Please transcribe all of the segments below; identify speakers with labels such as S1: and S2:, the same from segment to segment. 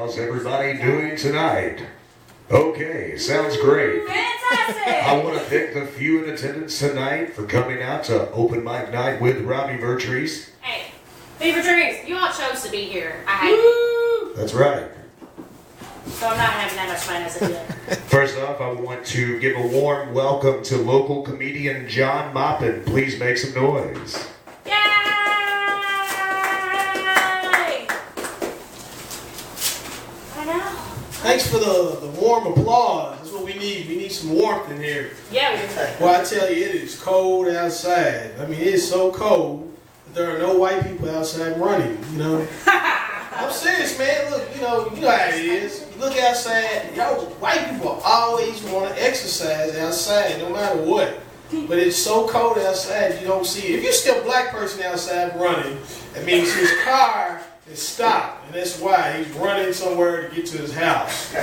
S1: How's everybody doing tonight? Okay, sounds great.
S2: Fantastic!
S1: I want to thank the few in attendance tonight for coming out to Open Mic Night with Robbie Vertrees.
S2: Hey, Beaver Trees, you all chose to be here. I hate it.
S1: That's right.
S2: So I'm not having that much fun as a kid.
S1: First off, I want to give a warm welcome to local comedian John Maupin. Please make some noise.
S2: Yay! I know.
S3: Thanks for the warm applause. That's what we need. We need some warmth in here.
S2: Yeah, we do.
S3: Well, I tell you, it is cold outside. I mean, it is so cold that there are no white people outside running, you know. I'm serious, man. Look, you know how it is. You look outside, y'all, white people always want to exercise outside, no matter what. But it's so cold outside, you don't see it. If you see a black person outside running, that means his car is stopped, and that's why he's running somewhere to get to his house. He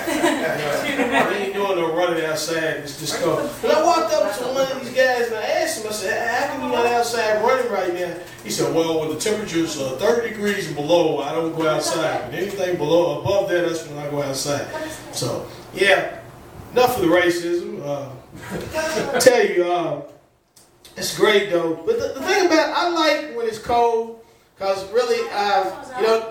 S3: ain't doing no running outside. It's just cold. But I walked up to one of these guys and I asked him, I said, how come you're not outside running right now? He said, well, when the temperature's 30 degrees and below, I don't go outside. But anything above that, that's when I go outside. So, yeah, enough of the racism. I tell you, it's great though. But the thing about it, I like when it's cold, because really,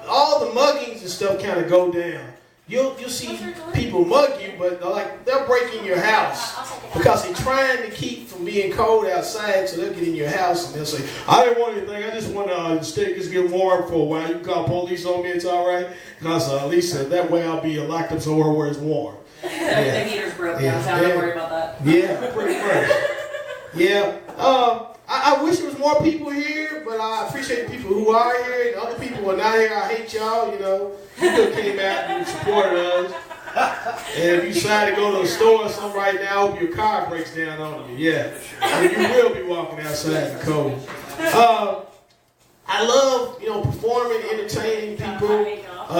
S3: all the muggings and stuff kind of go down. You'll see people mug you, but they're breaking your house because they're trying to keep from being cold outside, so they'll get in your house and they'll say, I didn't want anything, I just want to stay, just get warm for a while. You can call police on me, it's all right, because at least that way I'll be locked up somewhere where it's warm.
S2: The heater's broken down, so I'm not worried about that.
S3: Yeah, pretty much. Yeah. I wish there was more people here, but I appreciate the people who are here. The other people who are not here, I hate y'all, you know. You could have came out and supported us. And if you decide to go to the store or something right now, I hope your car breaks down on you. Yeah. And you will be walking outside in the cold. I love, performing, entertaining people.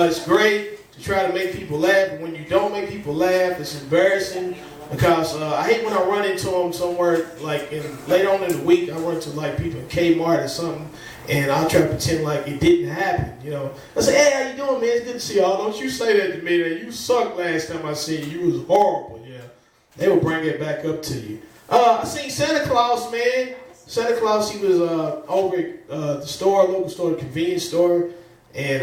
S3: It's great to try to make people laugh, but when you don't make people laugh, it's embarrassing. Because I hate when I run into them somewhere, later on in the week, I run into people in Kmart or something, and I'll try to pretend like it didn't happen, I say, hey, how you doing, man? It's good to see y'all. Don't you say that to me, that you sucked last time I seen you. You was horrible, yeah. They will bring it back up to you. I seen Santa Claus, man. Santa Claus, he was over at the store, local store, the convenience store, and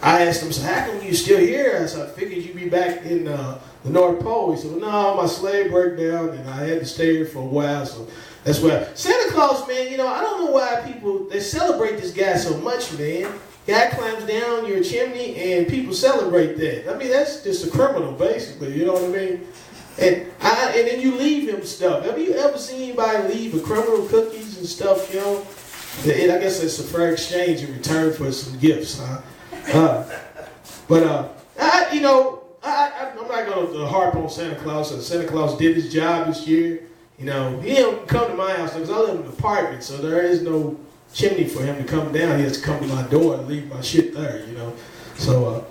S3: I asked him, so how come you still here? I said, I figured you'd be back in the North Pole. He said, well, no, my sled broke down and I had to stay here for a while, so that's why. Santa Claus, man, I don't know why they celebrate this guy so much, man. Guy climbs down your chimney and people celebrate that. I mean, that's just a criminal, basically, you know what I mean? And then you leave him stuff. Have you ever seen anybody leave a criminal cookies and stuff, I guess it's a fair exchange in return for some gifts, huh? I'm not going to harp on Santa Claus. Santa Claus did his job this year. He didn't come to my house because I live in an apartment, so there is no chimney for him to come down. He has to come to my door and leave my shit there, So,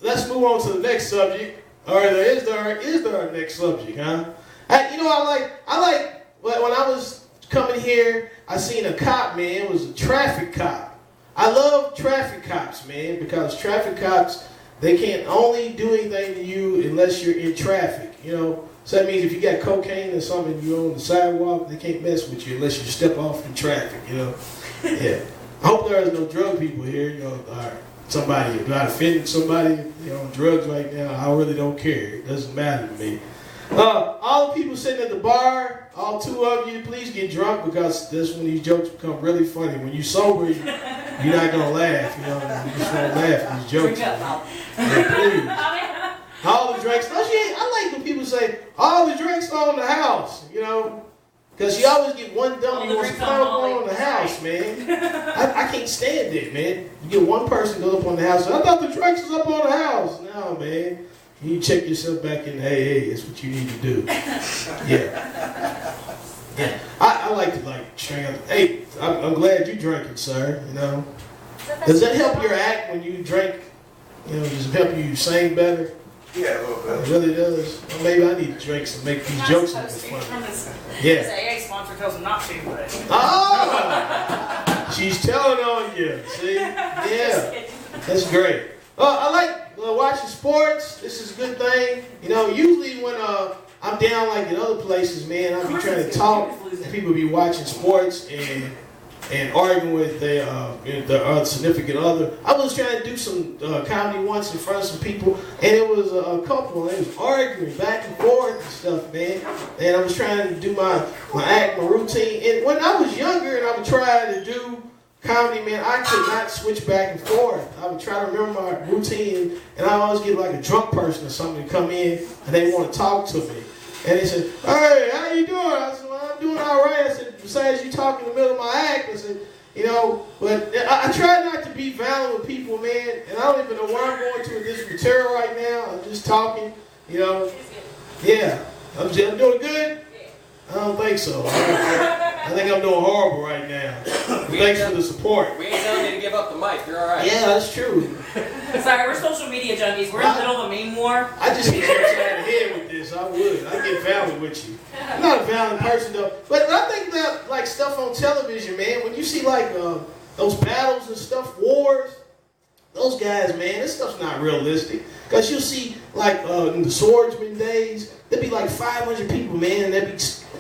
S3: let's move on to the next subject. Or is there a next subject, huh? I like when I was coming here, I seen a cop, man. It was a traffic cop. I love traffic cops, man, because traffic cops, they can't only do anything to you unless you're in traffic, So that means if you got cocaine or something and you're on the sidewalk, they can't mess with you unless you step off in traffic, Yeah. I hope there is no drug people here, or somebody, if I offended somebody, on drugs right now, I really don't care. It doesn't matter to me. All the people sitting at the bar, all two of you, please get drunk because that's when these jokes become really funny. When you're sober, you're not going to laugh, You just won't laugh at these jokes. Yeah, please. All the drinks. I like when people say, all the drinks are on the house, Because you always get one dummy who wants to climb up on the house, man. I can't stand it, man. You get one person goes up on the house. I thought the drinks was up on the house. No, man. You check yourself back in. Hey, that's what you need to do. Yeah. I like to hey, I'm glad you drinking, sir. Does that help your act when you drink? Does it help you sing better?
S4: Yeah, a little bit.
S3: It really does. Well, maybe I need to drink to make these jokes a little funny. Yeah.
S2: This AA sponsor tells them not to, but.
S3: Oh! She's telling on you. See? Yeah. That's great. I like watching sports. This is a good thing. You know, usually when I'm down like in other places, man, I'll be trying to talk, and people be watching sports and arguing with their significant other. I was trying to do some comedy once in front of some people, and it was a couple, and they was arguing back and forth and stuff, man. And I was trying to do my act, my routine. And when I was younger and I would try to do comedy, man, I could not switch back and forth. I would try to remember my routine, and I always get like a drunk person or something to come in, and they want to talk to me. And they said, "Hey, how you doing?" I said, "Well, I'm doing all right." I said, "Besides you talking in the middle of my act," I said, you know, but I try not to be violent with people, man, and I don't even know where I'm going to with this material right now. I'm just talking, you know. Yeah. I'm doing good? I don't think so. I think I'm doing horrible right now. Thanks for the support.
S4: We ain't telling you to give up the mic. You're all right.
S3: Yeah, that's true.
S2: Sorry, we're social media junkies. We're in the middle of a meme war.
S3: I just get upside the head with this. I would. I get violent with you. I'm not a violent person though. But I think about like stuff on television, man. When you see like those battles and stuff, wars, those guys, man, this stuff's not realistic. Because you'll see like in the swordsman days, there'd be like 500 people, man, and they'd be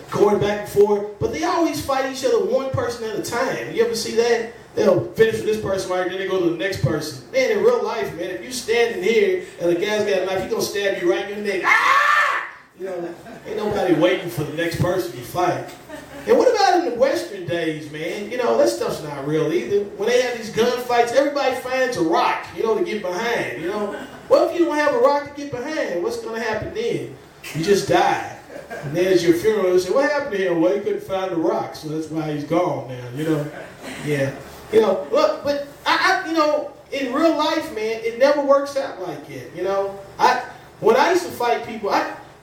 S3: going back and forth. But they always fight each other one person at a time. You ever see that? They'll finish with this person right, then they go to the next person. Man, in real life, man, if you standing here and the guy's got a knife, he's gonna stab you right in the neck. Ah! You know, ain't nobody waiting for the next person to fight. And what about in the Western days, man? You know, that stuff's not real either. When they have these gunfights, everybody finds a rock, you know, to get behind, you know. Well, if you don't have a rock to get behind, what's gonna happen then? You just die. And then at your funeral, they say, "What happened to him?" Well, he couldn't find the rock, so that's why he's gone now, you know. Yeah. You know, look, but I you know, in real life, man, it never works out like that. You know, when I used to fight people,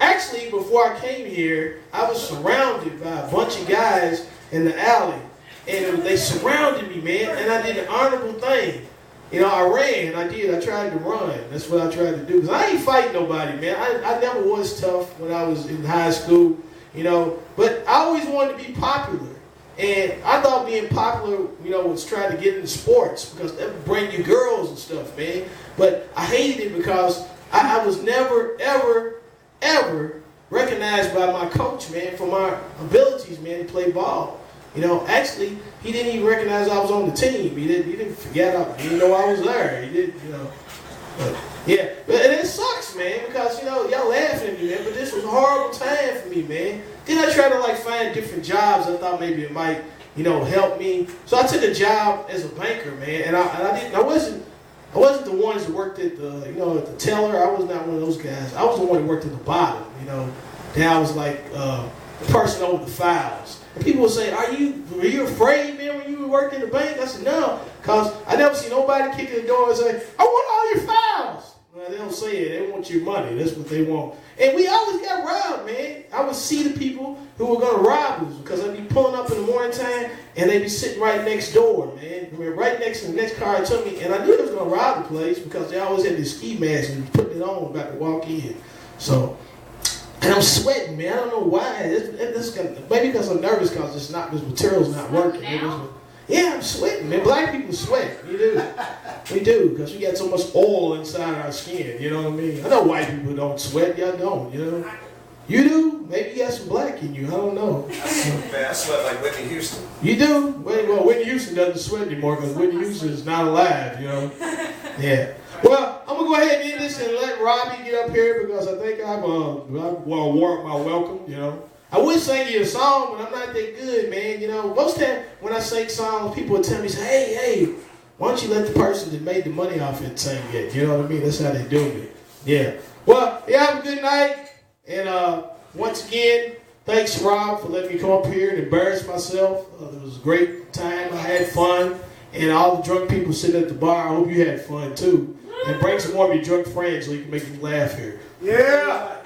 S3: actually before I came here, I was surrounded by a bunch of guys in the alley, and they surrounded me, man, and I did an honorable thing. You know, I ran. I tried to run. That's what I tried to do. Because I ain't fight nobody, man. I never was tough when I was in high school, you know, but I always wanted to be popular. And I thought being popular, you know, was trying to get into sports because that would bring you girls and stuff, man. But I hated it because I was never, ever, ever recognized by my coach, man, for my abilities, man, to play ball. You know, actually, he didn't even recognize I was on the team. He didn't forget. He didn't know I was there. He didn't, you know. But, yeah, but and it sucks, man, because, you know, y'all laughing at me, man, but this was a horrible time for me, man. Then I tried to, like, find different jobs. I thought maybe it might, you know, help me. So I took a job as a banker, man, and I wasn't the ones that worked at the, you know, at the teller. I was not one of those guys. I was the one that worked at the bottom, you know. Then I was like the person over the files. And people would say, were you afraid, man, when you were working in the bank? I said, no, because I never see nobody kick in the door and say, "I want all your files." Well, they don't say it. They want your money. That's what they want. And we always got robbed, man. I would see the people who were going to rob us because I'd be pulling up in the morning time and they'd be sitting right next door, man. I mean, right next to the next car to me. And I knew they was going to rob the place because they always had this ski mask and putting it on about to walk in. So, and I'm sweating, man. I don't know why. Maybe because I'm nervous because this material's not working. Yeah, I'm sweating, man. Black people sweat. We do. We do, because we got so much oil inside our skin. You know what I mean? I know white people don't sweat. Y'all don't, you know? You do? Maybe you got some black in you. I don't know.
S5: Man, I sweat like Whitney Houston.
S3: You do? Well, Whitney Houston doesn't sweat anymore because Whitney Houston is not alive, you know? Yeah. Well, I'm going to go ahead and end this and let Robbie get up here because I think I want to warrant my welcome, you know? I would sing you a song, but I'm not that good, man. You know, most time when I sing songs, people would tell me, say, hey, why don't you let the person that made the money off it sing it? You know what I mean? That's how they do it. Yeah. Well, yeah, have a good night. And once again, thanks, Rob, for letting me come up here and embarrass myself. It was a great time. I had fun. And all the drunk people sitting at the bar, I hope you had fun, too. And bring some more of your drunk friends so you can make them laugh here.
S5: Yeah.